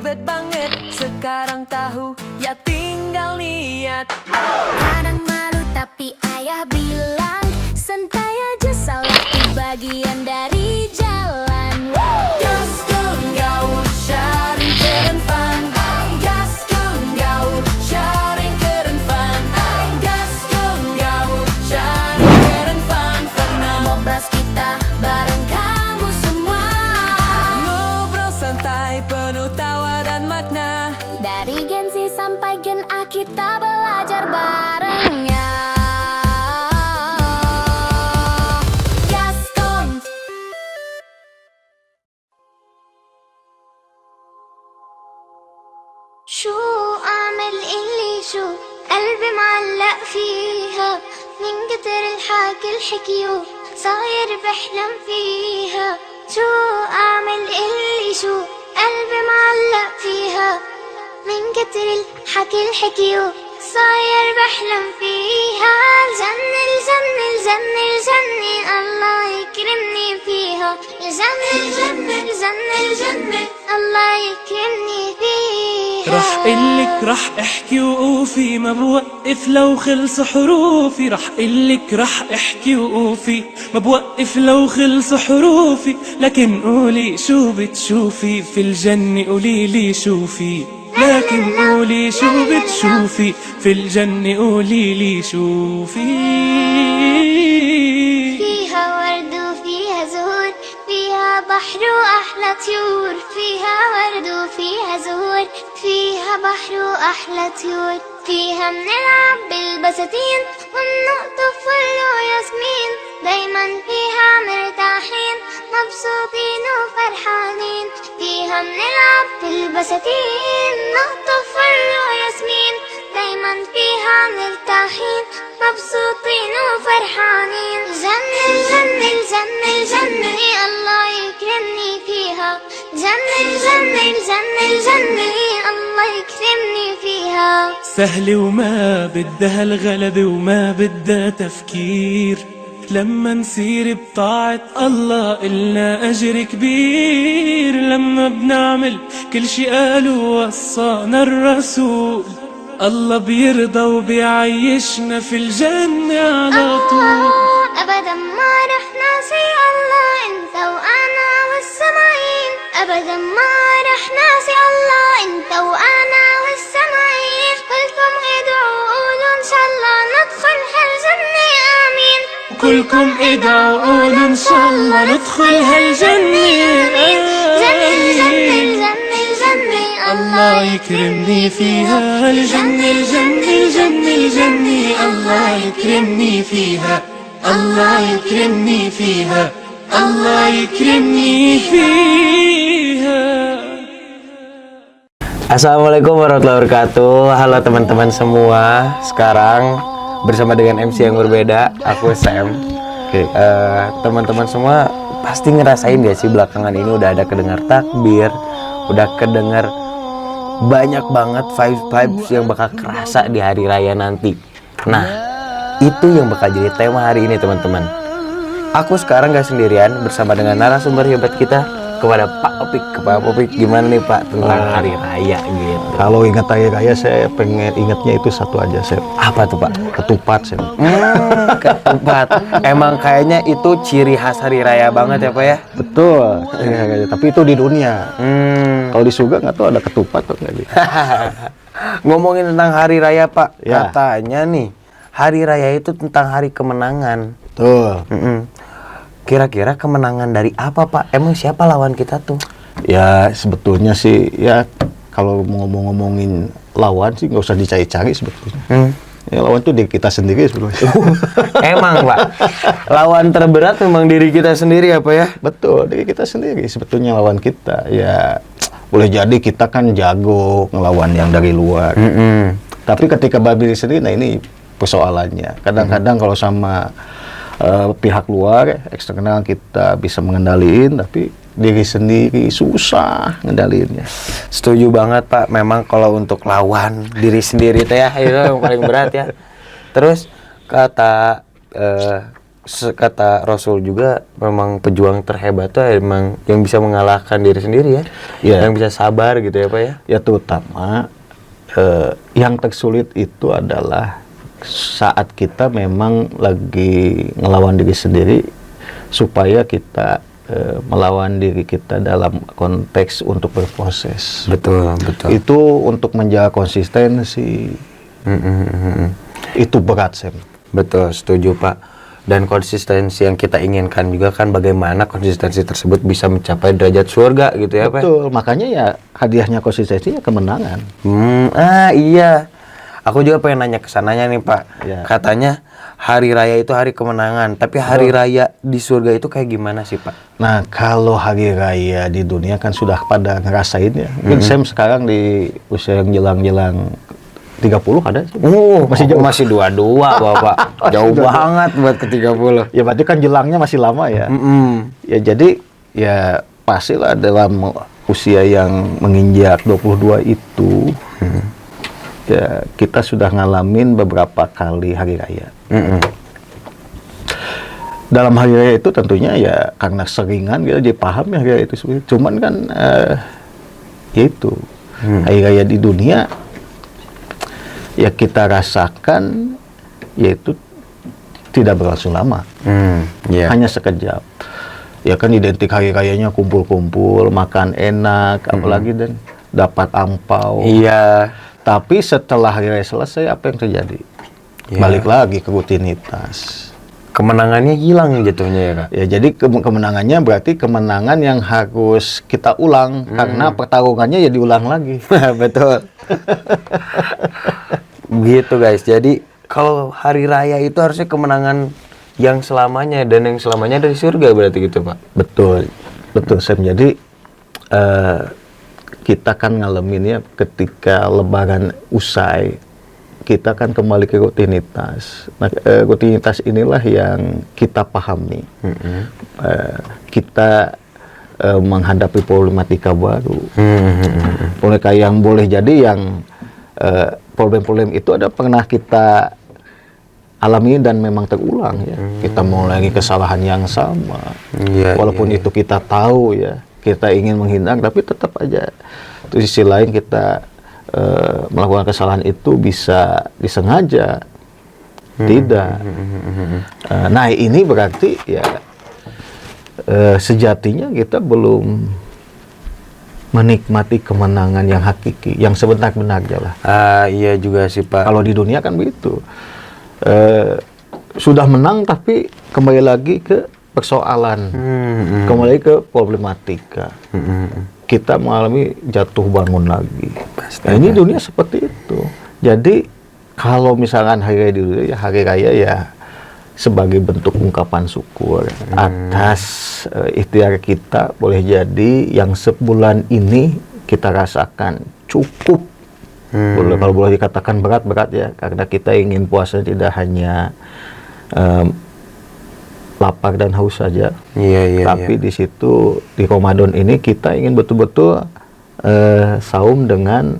ribet banget. Sekarang tahu ya tinggal niat. Kadang malu tapi ayah bilang santai aja, salah itu bagian dari jalan. Gas kung gaul, sharing keren fun. Gas kung gaul, sharing keren fun. Gas kung gaul, sharing keren fun. Pernah Ngobras kita bareng kamu semua, ngobrol santai penuh tawa dan makna. dari Gen Z sampai Gen A kita belajar barengnya. Gascon. شو أعمل اللي شو قلبي معلق فيها، من كتر الحكي الحكيو صاير بحلم فيها. شو أعمل اللي شو قلبي معلق فيها، من كتر الحكي الحكيو صاير بحلم فيها. الجنة الجنة الجنة الجنة الله يكرمني فيها. الجنة الجنة الجنة الجنة الله يكرمني فيها. رح قلك رح احكي وقوفي، ما بوقف لو خلص حروفي. رح قلك رح احكي وقوفي، ما بوقف لو خلص حروفي. لكن قولي شو بتشوفي في الجنة، قوليلي شوفي. لكن قولي شو بتشوفي في الجنة، قوليلي شوفي. فيها ورد وفيها زهور، فيها بحر وأحلى طيور. فيها ورد وفيها زهور، فيها بحر وأحلى طيور. فيها بنلعب بالبساتين ونقطف ورد وياسمين، دايما فيها مرتاحين مبسوطين وفرحانين. فيها بنلعب بالبساتين نقطف ورد وياسمين، دايما فيها مرتاحين مبسوطين وفرحانين. الجنة الجنة الجنة الجنة الله يكرمني فيها. الجنة الجنة الجنة الجنة الله يكرمني فيها. سهلة وما بدها الغلبة وما بدها تفكير، لما نسير بطاعة الله إلنا أجر كبير. لما بنعمل كل شي قالوا وصانا الرسول، الله بيرضى وبيعيشنا في الجنة على طول. أبدا ما رح ناسي الله أنت وأنا والسماعين. أبدا ما رح ناسي الله أنت وأنا والسماعين. كلكم ادعوا قولوا إن شاء الله ندخل هالجنة آمين. كلكم ادعوا قولوا إن شاء الله ندخل هالجنة جنة الجنة آمين. الجنة الجنة الله يكرمني فيها. الجنة الجنة الجنة الجنة الله يكرمني فيها. الله يكرمني فيها. الله يكرمني فيها. Assalamualaikum warahmatullahi wabarakatuh. Halo teman-teman semua. Sekarang bersama dengan MC yang berbeda, aku Sam. Teman-teman semua pasti ngerasain ya sih, belakangan ini udah ada kedengar takbir, udah kedengar banyak banget vibes yang bakal kerasa di hari raya nanti. Nah, itu yang bakal jadi tema hari ini teman-teman. Aku sekarang gak sendirian, bersama dengan narasumber hebat kita, kepada Pak Opik. Pak Opik, gimana nih Pak tentang hari raya gitu? Kalau ingat hari raya, saya pengen ingatnya itu satu aja, Sep. Apa tuh Pak? Ketupat, Sep. Ketupat. Emang kayaknya itu ciri khas hari raya banget ya Pak ya? Betul. Ya, tapi itu di dunia. Kalau di surga nggak tahu ada ketupat atau nggak gitu. Ngomongin tentang hari raya Pak, Ya. katanya nih hari raya itu tentang hari kemenangan. Betul. Kira-kira kemenangan dari apa Pak? Emang siapa lawan kita tuh? Ya sebetulnya sih ya kalau mau ngomongin lawan sih nggak usah dicari-cari sebetulnya. Ya lawan tuh diri kita sendiri sebetulnya. Emang Pak, lawan terberat memang diri kita sendiri apa ya? Betul, diri kita sendiri sebetulnya lawan kita. Ya boleh jadi kita kan jago ngelawan yang dari luar. Tapi ketika diri sendiri, nah ini persoalannya. Kadang-kadang kalau sama pihak luar, eksternal kita bisa mengendaliin, tapi diri sendiri susah ngendaliinnya. Setuju banget Pak, memang kalau untuk lawan diri sendiri teh ya itu yang paling berat ya. Terus kata kata Rasul juga memang pejuang terhebat tuh emang yang bisa mengalahkan diri sendiri ya. Iya. Yang bisa sabar gitu ya Pak ya. Ya terutama yang tersulit itu adalah saat kita memang lagi ngelawan diri sendiri, supaya kita melawan diri kita dalam konteks untuk berproses. Betul. Itu untuk menjaga konsistensi. Itu berat, Sam. Betul, setuju Pak. Dan konsistensi yang kita inginkan juga kan bagaimana konsistensi tersebut bisa mencapai derajat surga gitu ya Pak. Betul, makanya ya hadiahnya konsistensi ya kemenangan. Iya. Aku juga pengen nanya ke sananya nih Pak. Ya. Katanya hari raya itu hari kemenangan, tapi hari raya di surga itu kayak gimana sih Pak? Nah, kalau hari raya di dunia kan sudah pada ngerasain ya. Mungkin Sam sekarang di usia yang jelang-jelang 30 ada sih. Masih jauh. Masih 22 Bapak. Jauh banget buat ke 30. Ya berarti kan jelangnya masih lama ya. Ya jadi ya pastilah dalam usia yang menginjak 22 itu ya kita sudah ngalamin beberapa kali hari raya. Dalam hari raya itu tentunya ya karena seringan kita jadi paham ya hari raya itu. Cuman kan ya itu hari raya di dunia ya kita rasakan yaitu tidak berlangsung lama, hanya sekejap. Ya kan identik hari rayanya kumpul-kumpul, makan enak, apalagi dan dapat angpau. Iya. Tapi setelah hari raya selesai apa yang terjadi? Ya. Balik lagi ke rutinitas. Kemenangannya hilang jatuhnya ya Kak. Ya jadi kemenangannya berarti kemenangan yang harus kita ulang karena pertarungannya ya diulang lagi. Betul. Gitu guys. Jadi kalau hari raya itu harusnya kemenangan yang selamanya, dan yang selamanya dari surga berarti gitu Pak. Betul Sam. Jadi kita kan ngalaminnya ketika Lebaran usai, kita kan kembali ke rutinitas. Nah, rutinitas inilah yang kita pahami. Kita menghadapi problematika baru. Mereka yang boleh jadi yang problem-problem itu ada pernah kita alami dan memang terulang ya. Kita mengulangi kesalahan yang sama. Walaupun itu kita tahu ya, kita ingin menghindar, tapi tetap aja. Di sisi lain kita melakukan kesalahan itu bisa disengaja. Tidak. Nah ini berarti ya sejatinya kita belum menikmati kemenangan yang hakiki, yang sebenar-benarnya lah. Iya juga sih Pak. Kalau di dunia kan begitu. Sudah menang tapi kembali lagi ke persoalan, kembali ke problematika. Kita mengalami jatuh bangun lagi. Nah, ini dunia seperti itu. Jadi kalau misalkan hari raya di dunia, ya hari raya ya sebagai bentuk ungkapan syukur atas ikhtiar kita, boleh jadi yang sebulan ini kita rasakan cukup. Kalau boleh dikatakan berat ya, karena kita ingin puasa tidak hanya lapar dan haus saja. Tapi di situ di Ramadan ini kita ingin betul-betul saum dengan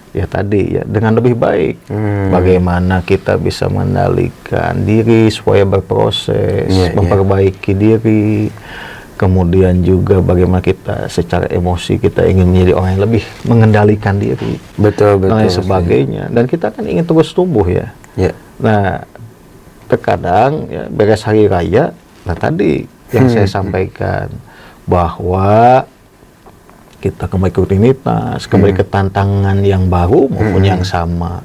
ya tadi ya dengan lebih baik. Bagaimana kita bisa mengendalikan diri supaya berproses, memperbaiki diri. Kemudian juga bagaimana kita secara emosi kita ingin menjadi orang yang lebih mengendalikan diri. Betul. Dan lain sebagainya. Dan kita kan ingin terus tumbuh ya. Nah, terkadang ya, beres hari raya, nah tadi yang saya sampaikan bahwa kita kembali ke rutinitas, kembali ke tantangan yang baru maupun yang sama.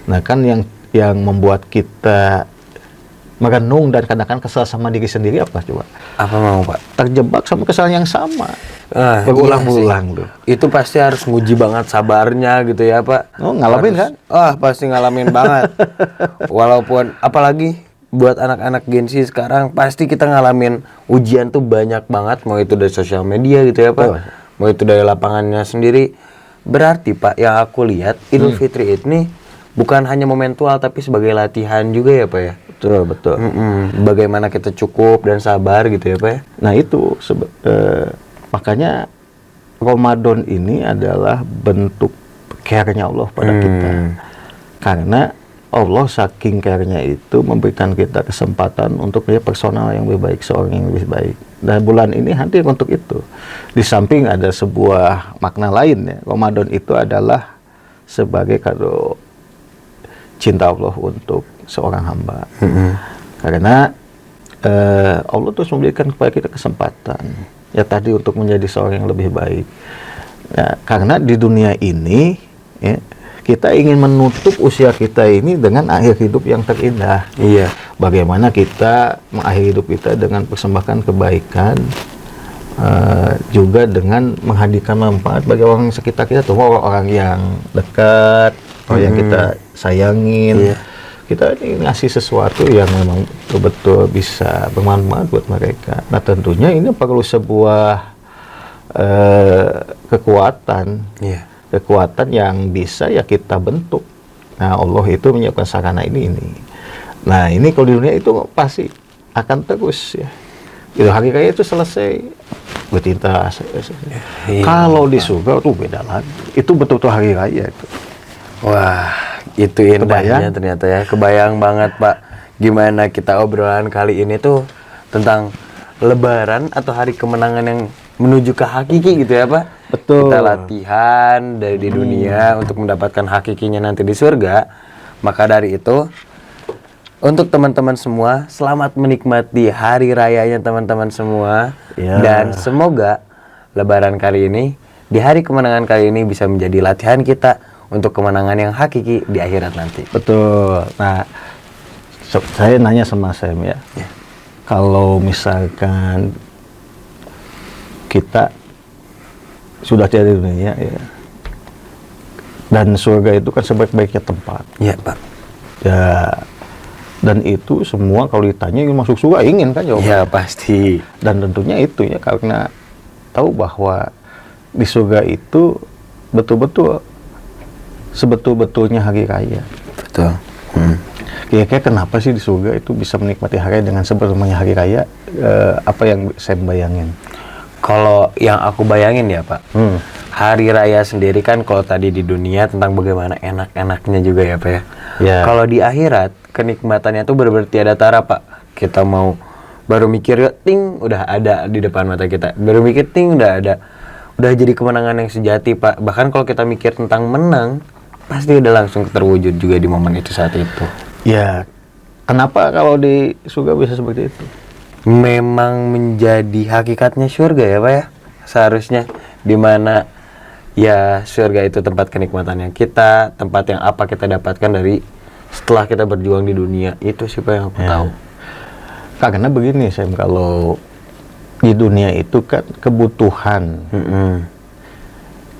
Nah kan yang membuat kita merenung dan kadang-kadang kesal sama diri sendiri apa coba? Apa mau Pak? Terjebak sama kesalahan yang sama. Berulang-ulang tuh. Itu pasti harus nguji banget sabarnya gitu ya Pak. Oh ngalamin kan? Pasti ngalamin banget. Walaupun apalagi buat anak-anak Gen Z sekarang pasti kita ngalamin ujian tuh banyak banget. Mau itu dari sosial media gitu ya Pak. Mau itu dari lapangannya sendiri. Berarti Pak yang aku lihat Idul Fitri ini bukan hanya momentual tapi sebagai latihan juga ya Pak ya. Betul. Bagaimana kita cukup dan sabar gitu ya Pak ya. Nah itu makanya Ramadan ini adalah bentuk care-nya Allah pada kita. Karena Allah saking care-nya itu memberikan kita kesempatan untuk punya personal yang lebih baik, seorang yang lebih baik. Dan bulan ini hadir untuk itu. Di samping ada sebuah makna lain ya, Ramadan itu adalah sebagai kado cinta Allah untuk seorang hamba. Karena Allah terus memberikan kepada kita kesempatan ya tadi untuk menjadi seorang yang lebih baik. Ya, karena di dunia ini ya, kita ingin menutup usia kita ini dengan akhir hidup yang terindah. Iya. Bagaimana kita mengakhiri hidup kita dengan persembahkan kebaikan, juga dengan menghadirkan manfaat bagi orang sekitar kita, tuh orang-orang yang dekat, orang yang kita sayangin. Iya. Kita ini ngasih sesuatu yang memang betul-betul bisa bermanfaat buat mereka. Nah tentunya ini perlu sebuah kekuatan. Iya. Kekuatan yang bisa ya kita bentuk. Nah Allah itu menyiapkan sarana ini. Nah ini kalau di dunia itu pasti akan terus ya. Itu hari raya itu selesai bertinta. Iya. Kalau di surga tuh beda lagi. Itu betul-betul hari raya itu. Wah, itu indahnya Kebayang? ternyata ya. Kebayang banget Pak. Gimana kita obrolan kali ini tuh tentang Lebaran atau hari kemenangan yang menuju ke hakiki gitu ya Pak. Betul. Kita latihan dari di dunia untuk mendapatkan hakikinya nanti di surga. Maka dari itu, untuk teman-teman semua, selamat menikmati hari rayanya teman-teman semua. Ya. Dan semoga Lebaran kali ini, di hari kemenangan kali ini bisa menjadi latihan kita untuk kemenangan yang hakiki di akhirat nanti. Betul. Nah, saya nanya sama Sam ya. Kalau misalkan kita sudah tiada di dunia ya, dan surga itu kan sebaik-baiknya tempat. Iya Pak. Ya, dan itu semua kalau ditanya ingin masuk surga ingin kan jawabannya. Ya pasti. Dan tentunya itu ya karena tahu bahwa di surga itu betul-betul sebetul-betulnya hari raya. Betul. Kira-kira kenapa sih di surga itu bisa menikmati hari raya dengan sebelumnya hari raya? Apa yang saya bayangin? Kalau yang aku bayangin ya Pak, hari raya sendiri kan kalau tadi di dunia tentang bagaimana enak-enaknya juga ya Pak ya. Ya. Kalau di akhirat kenikmatannya tuh benar-benar tiada tara Pak. Kita mau baru mikir ting udah ada di depan mata kita, baru mikir ting udah ada, udah jadi kemenangan yang sejati Pak. Bahkan kalau kita mikir tentang menang, pasti udah langsung terwujud juga di momen itu saat itu. Ya, kenapa kalau di surga bisa seperti itu? Memang menjadi hakikatnya surga ya Pak ya, seharusnya dimana ya surga itu tempat kenikmatannya kita, tempat yang apa kita dapatkan dari setelah kita berjuang di dunia. Itu sih Pak yang aku tahu. Karena begini Sam, kalau di dunia itu kan kebutuhan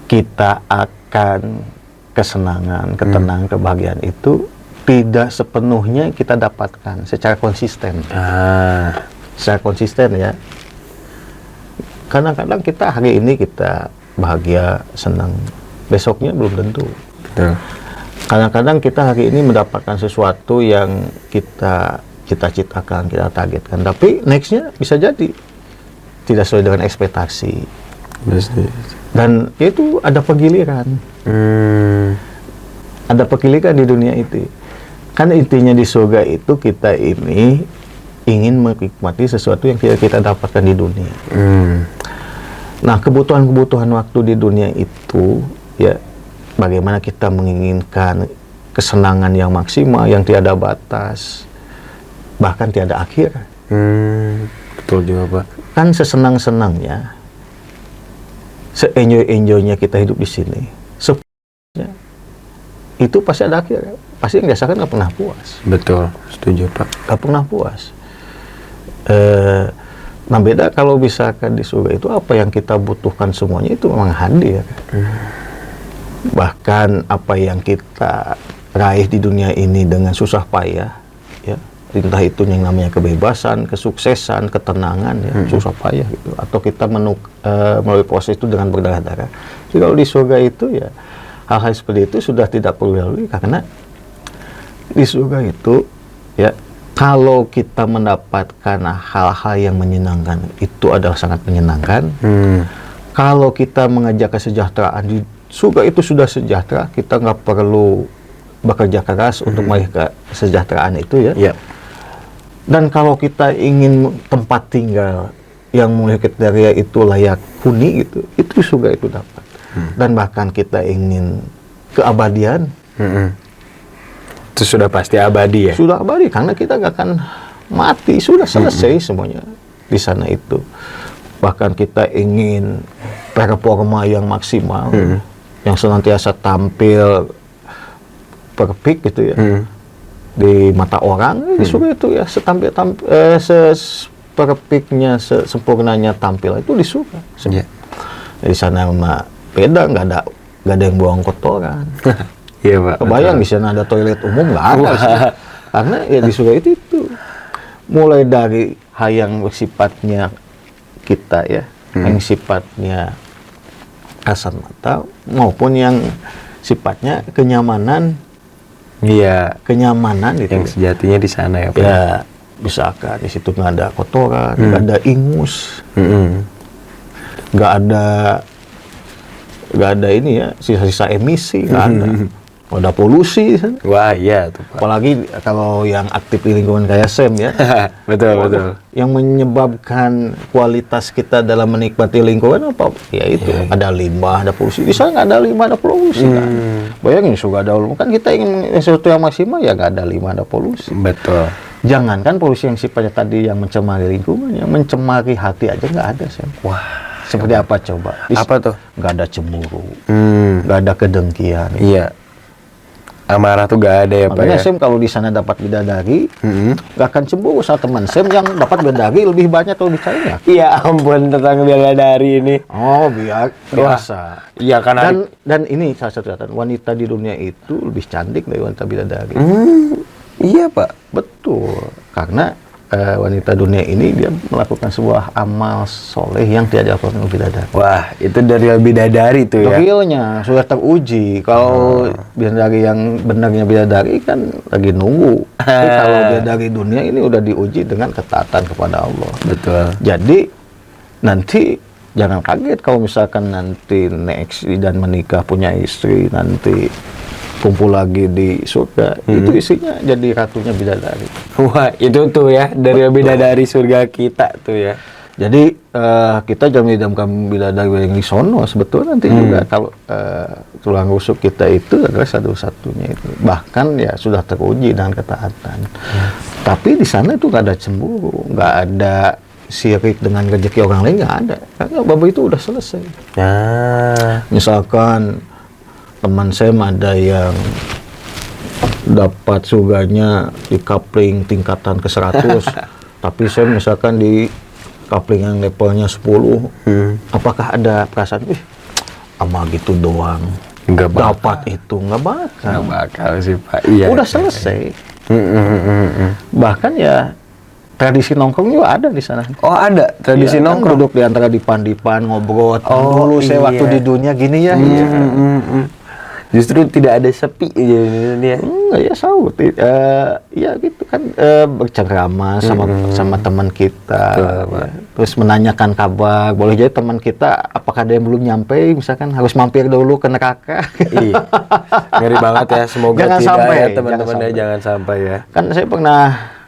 kita akan kesenangan, ketenangan, kebahagiaan itu tidak sepenuhnya kita dapatkan secara konsisten. Secara konsisten ya. Kadang-kadang kita hari ini kita bahagia, senang, besoknya belum tentu. Betul. Kadang-kadang kita hari ini mendapatkan sesuatu yang kita cita-citakan, kita targetkan, tapi nextnya bisa jadi tidak sesuai dengan ekspektasi. Dan itu ada pegiliran. Ada pegiliran di dunia itu. Kan intinya di surga itu kita ini ingin menikmati sesuatu yang tidak kita dapatkan di dunia. Nah, kebutuhan-kebutuhan waktu di dunia itu ya bagaimana kita menginginkan kesenangan yang maksimal, yang tiada batas, bahkan tiada akhir. Betul juga Pak. Kan sesenang-senangnya, se-enjoy-enjoynya kita hidup di sini, itu pasti ada akhir. Pasti yang dirasakan nggak pernah puas. Betul, setuju Pak. Nggak pernah puas. Nah beda kalau misalkan di surga itu apa yang kita butuhkan semuanya itu memang hadir. Bahkan apa yang kita raih di dunia ini dengan susah payah, ya, entah itu yang namanya kebebasan, kesuksesan, ketenangan, ya, susah payah gitu, atau kita melalui proses itu dengan berdarah-darah. Jadi kalau di surga itu ya hal-hal seperti itu sudah tidak perlu dilalui, karena di surga itu ya kalau kita mendapatkan hal-hal yang menyenangkan itu adalah sangat menyenangkan. Kalau kita mengajak kesejahteraan di surga itu sudah sejahtera, kita nggak perlu bekerja keras untuk meraih kesejahteraan itu ya. Iya. Dan kalau kita ingin tempat tinggal yang memenuhi kriteria itu layak huni gitu, itu surga itu dapat. Dan bahkan kita ingin keabadian, Itu sudah pasti abadi ya. sudah abadi karena kita gak akan mati, sudah selesai semuanya di sana itu. Bahkan kita ingin performa yang maksimal, yang senantiasa tampil perfect gitu ya di mata orang, di surga itu ya perfectnya, sempurnanya tampil itu di surga. Iya. Di sana mah beda, nggak ada yang buang kotoran. Iya, Pak. Kebayang di sana ada toilet umum nggak ada sih. Karena ya di surga itu mulai dari hal yang bersifatnya kita ya, yang sifatnya kasat mata maupun yang sifatnya kenyamanan. Iya. Kenyamanan gitu. Yang sejatinya di sana ya, Pak. Ya, misalkan di situ nggak ada kotoran, nggak ada ingus, nggak ada ini ya, sisa-sisa emisi, nggak ada. Nggak ada polusi di sana. Wah, iya tuh, Pak. Apalagi kalau yang aktif di lingkungan kayak Sam ya. Betul. Yang menyebabkan kualitas kita dalam menikmati lingkungan apa? Ya itu, ada limbah, ada polusi. Di sana nggak ada limbah, ada polusi kan. Bayangin suka ada kan kita ingin sesuatu yang maksimal ya nggak ada limbah, ada polusi. Betul. Jangankan polusi yang sifatnya tadi yang mencemari lingkungan, yang mencemari hati aja nggak ada, Sam. Wah, Seperti apa coba? apa tuh? Nggak ada cemburu, nggak ada kedengkian. Iya. Amarah tuh gak ada ya, Pak Makanya ya. Sam kalau di sana dapat bidadari, nggak akan cemburu sama teman Sam yang dapat bidadari lebih banyak atau lebih banyak. Iya ampun, tentang bidadari ini. Oh, biasa. Iya kan. Dan ini salah satu catatan, wanita di dunia itu lebih cantik dari wanita bidadari. Iya, Pak. Betul. Karena wanita dunia ini dia melakukan sebuah amal soleh yang tidak dilakukan oleh bidadari. Wah, itu dari bidadari tuh ya. Realnya sudah teruji. Kalau bidadari yang benarnya bidadari kan lagi nunggu. Tapi kalau bidadari dunia ini udah diuji dengan ketaatan kepada Allah. Betul. Jadi nanti jangan kaget kalau misalkan nanti next dan menikah punya istri, nanti kumpul lagi di surga, itu isinya jadi ratunya bidadari. Wah, itu tuh ya, dari bidadari surga kita tuh ya. Jadi kita jangan idamkan bidadari yang di sono, sebetulnya nanti juga kalau tulang rusuk kita itu adalah satu-satunya itu. Bahkan ya sudah teruji dengan ketaatan. Tapi di sana itu nggak ada cemburu, nggak ada sirik dengan rezeki orang lain, nggak ada. Karena bab itu udah selesai. Nah, Misalkan teman saya ada yang dapat surganya di coupling tingkatan ke 100 tapi saya misalkan di coupling yang levelnya 10, apakah ada perasaan ama gitu doang Nggak bakal. dapat itu? Nggak bakal. nggak bakal sih, Pak. Iya. Udah selesai. Bahkan ya tradisi nongkrong juga ada di sana. Oh, ada tradisi Iya, kan nongkrong. duduk di antara dipan-dipan ngobrol. Oh, Dulu saya iya. waktu di dunia gini ya. Justru tidak ada sepi aja ini ya. Enggak ya, sahut. Ya gitu kan, bercengkrama sama teman kita. Ya. Terus menanyakan kabar. Boleh jadi teman kita apakah ada yang belum nyampe, misalkan harus mampir dulu ke neraka. Iya. Ngeri banget ya, semoga Jangan tidak sampai, ya jangan teman-teman ya, sampai. jangan sampai ya. Kan saya pernah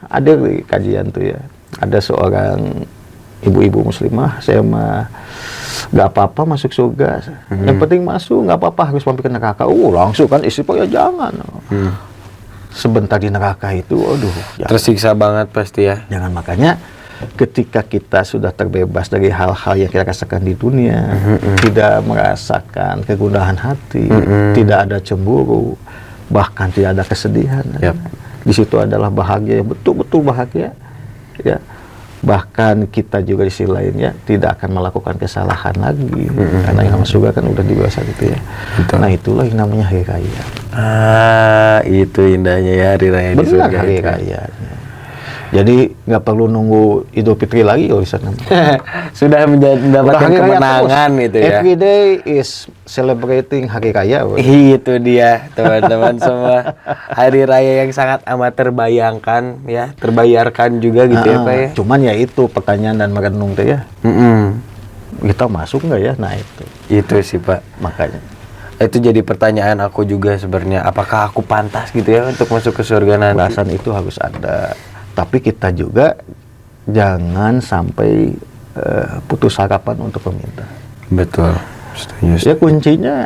ada di kajian tuh ya. Ada seorang ibu-ibu muslimah, saya mah nggak apa-apa masuk surga. Yang penting masuk, nggak apa-apa harus mampir ke neraka. Langsung kan istighfar ya jangan. Sebentar di neraka itu, aduh. Jangan. Tersiksa banget pasti ya. Jangan, makanya ketika kita sudah terbebas dari hal-hal yang kita rasakan di dunia, tidak merasakan kegundahan hati, tidak ada cemburu, bahkan tidak ada kesedihan. Yap. Di situ adalah bahagia yang betul-betul bahagia. Ya. Bahkan kita juga di sisi lainnya tidak akan melakukan kesalahan lagi, karena yang nama surga kan udah dibebas gitu ya. Betul. Nah itulah yang namanya hari raya. Itu indahnya ya hari raya di Benar, surga hari itu. raya. Jadi nggak perlu nunggu Idul Fitri lagi kalau di sana. Sudah mendapatkan Hari raya kemenangan terus. itu ya. Every day is celebrating hari raya. Bro. Itu dia teman-teman semua, hari raya yang sangat amat terbayangkan ya, terbayarkan juga gitu ya Pak ya. Cuman ya itu pertanyaan dan merenung tuh ya. Kita masuk nggak ya? Nah itu Itu sih Pak. makanya. Itu jadi pertanyaan aku juga sebenarnya, apakah aku pantas gitu ya untuk masuk ke surga nanti? Balasan itu harus ada. Tapi kita juga jangan sampai putus harapan untuk meminta. Betul. Setuju. Ya kuncinya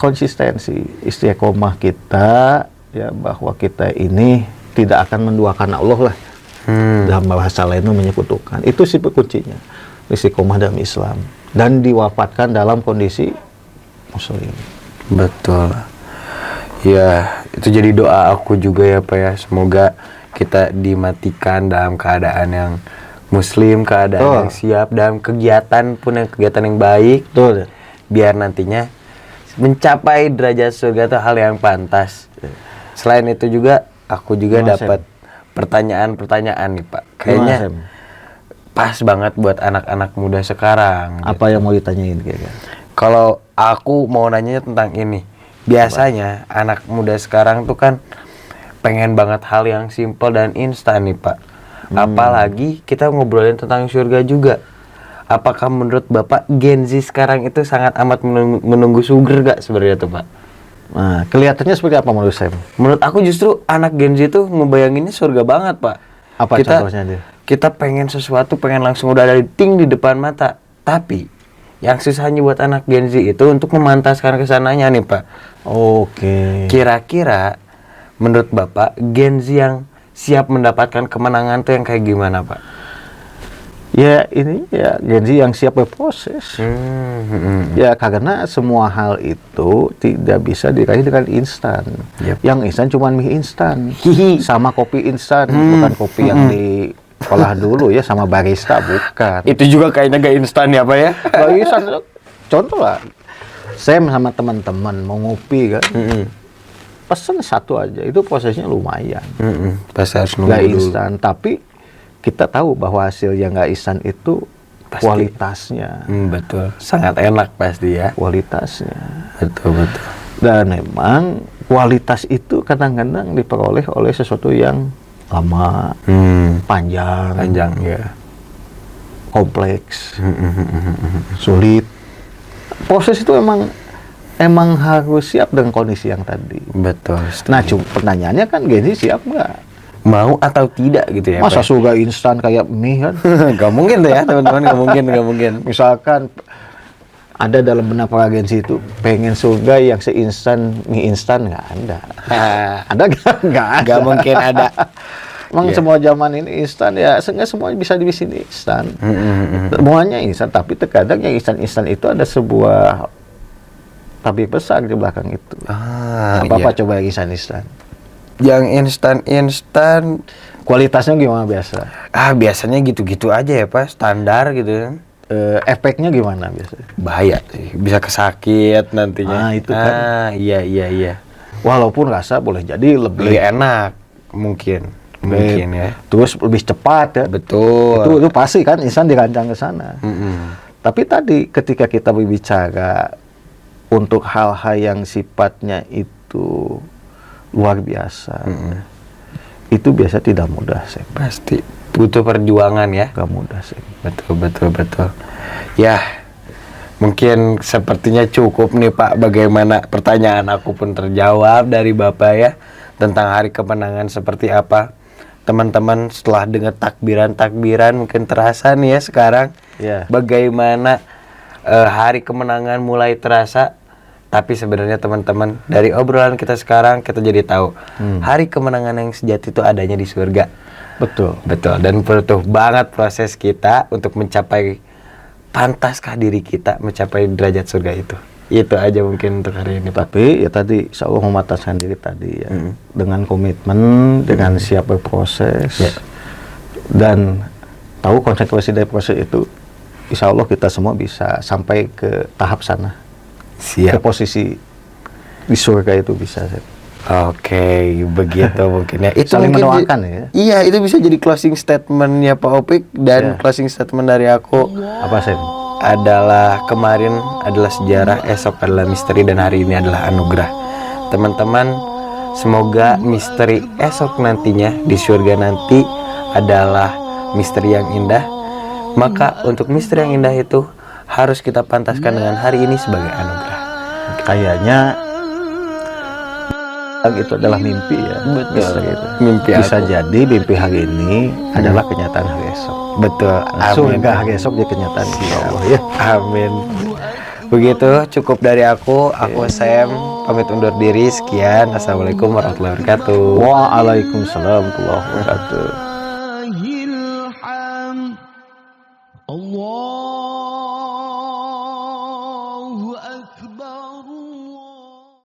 konsistensi, istiqomah kita ya, bahwa kita ini tidak akan menduakan Allah lah. Dalam bahasa lain menyekutukan. Itu sih kuncinya. Istiqomah dalam Islam dan diwafatkan dalam kondisi Muslim. Betul. Ya, itu jadi doa aku juga ya Pak ya. Semoga kita dimatikan dalam keadaan yang Muslim, keadaan yang siap, dalam kegiatan pun yang kegiatan yang baik. Betul. Biar nantinya mencapai derajat surga itu hal yang pantas. Selain itu juga aku juga dapat pertanyaan-pertanyaan nih Pak. Kayaknya pas banget buat anak-anak muda sekarang. Apa yang mau ditanyain kayaknya? Kalau aku mau nanya tentang ini, biasanya anak muda sekarang tuh kan pengen banget hal yang simpel dan instan nih Pak. Apalagi kita ngobrolin tentang surga juga. Apakah menurut Bapak Gen Z sekarang itu sangat amat menunggu surga gak sebenarnya tuh Pak? Nah, kelihatannya seperti apa menurut Sam? Menurut aku justru anak Gen Z tuh ngebayanginnya surga banget Pak. Apa contohnya dia? Kita pengen sesuatu, pengen langsung udah ada di ting di depan mata. Tapi yang susahnya buat anak Gen Z itu untuk memantaskan kesananya nih Pak. Oke. Kira-kira menurut Bapak Gen Z yang siap mendapatkan kemenangan tuh yang kayak gimana Pak? Ya ini ya Gen Z yang siap berproses. Ya karena semua hal itu tidak bisa diraih dengan instan. Yang instan cuma mie instan sama kopi instan, bukan kopi yang diolah dulu ya sama barista, bukan. Itu juga kayaknya gak instan ya Pak ya? Gak instan. Contoh lah, saya sama teman-teman mau ngopi kan, pesen satu aja, itu prosesnya lumayan. Pasti harus nunggu Gak dulu. instan, tapi kita tahu bahwa hasil yang nggak instan itu pasti. Kualitasnya. Betul, sangat enak pasti ya. Kualitasnya. Betul. Dan memang kualitas itu kadang-kadang diperoleh oleh sesuatu yang lama, panjang ya, kompleks, sulit. Proses itu emang harus siap dengan kondisi yang tadi. Betul. Nah, pertanyaannya kan Gen Z siap nggak? Mau atau tidak gitu ya Masa Pak? surga instan kayak mie kan? Gak mungkin tuh ya teman-teman, gak mungkin. Misalkan ada dalam benak para Gen Z itu pengen surga yang seinstan mie instan, nggak ada. Ada nggak ada. Gak mungkin ada. Emang semua zaman ini instan ya, sehingga semuanya bisa di sini instan. Semuanya instan, tapi terkadang yang instan itu ada sebuah tabir besar di belakang itu. Apa coba yang instan? Yang instan Kualitasnya gimana biasa? Biasanya gitu-gitu aja ya Pak, standar gitu kan. Efeknya gimana biasanya? Bahaya sih, bisa kesakit nantinya. Itu kan. Iya. Walaupun rasa boleh jadi Lebih enak mungkin ya. Terus lebih cepat ya. Betul. Itu pasti kan instan dirancang ke sana. Tapi tadi ketika kita berbicara untuk hal-hal yang sifatnya itu luar biasa, itu biasa tidak mudah sih. Pasti butuh perjuangan ya. Gak mudah sih. Betul. Ya, mungkin sepertinya cukup nih Pak. Bagaimana pertanyaan aku pun terjawab dari Bapak ya tentang hari kemenangan seperti apa. Teman-teman setelah dengar takbiran mungkin terasa nih ya sekarang. Bagaimana hari kemenangan mulai terasa. Tapi sebenarnya teman-teman, dari obrolan kita sekarang kita jadi tahu hari kemenangan yang sejati itu adanya di surga. Betul. Dan butuh banget proses kita untuk mencapai, pantaskah diri kita mencapai derajat surga itu. Itu aja mungkin untuk hari ini Pak. Tapi ya tadi insya Allah mematahkan diri tadi ya, dengan komitmen, dengan siap berproses, dan tahu konsekuensi dari proses itu. Insya Allah kita semua bisa sampai ke tahap sana. Ke posisi di surga itu bisa. Oke, begitu mungkin ya. Itu saling mungkin mendoakan ya. Iya, itu bisa jadi closing statementnya Pak Opik dan closing statement dari aku. Apa sih? Adalah kemarin adalah sejarah, esok adalah misteri, dan hari ini adalah anugerah. Teman-teman, semoga misteri esok nantinya di surga nanti adalah misteri yang indah. Maka untuk misteri yang indah itu harus kita pantaskan dengan hari ini sebagai anugerah. kayaknya itu adalah mimpi ya. Betul. Gitu. Mimpi Bisa aku. jadi mimpi hari ini adalah kenyataan hari esok. Betul. Surga hari esok dia kenyataan insya Allah ya. Amin. Begitu cukup dari aku. Aku Sam pamit undur diri. Sekian. Assalamualaikum warahmatullahi wabarakatuh. Waalaikumsalam warahmatullahi wabarakatuh. Allah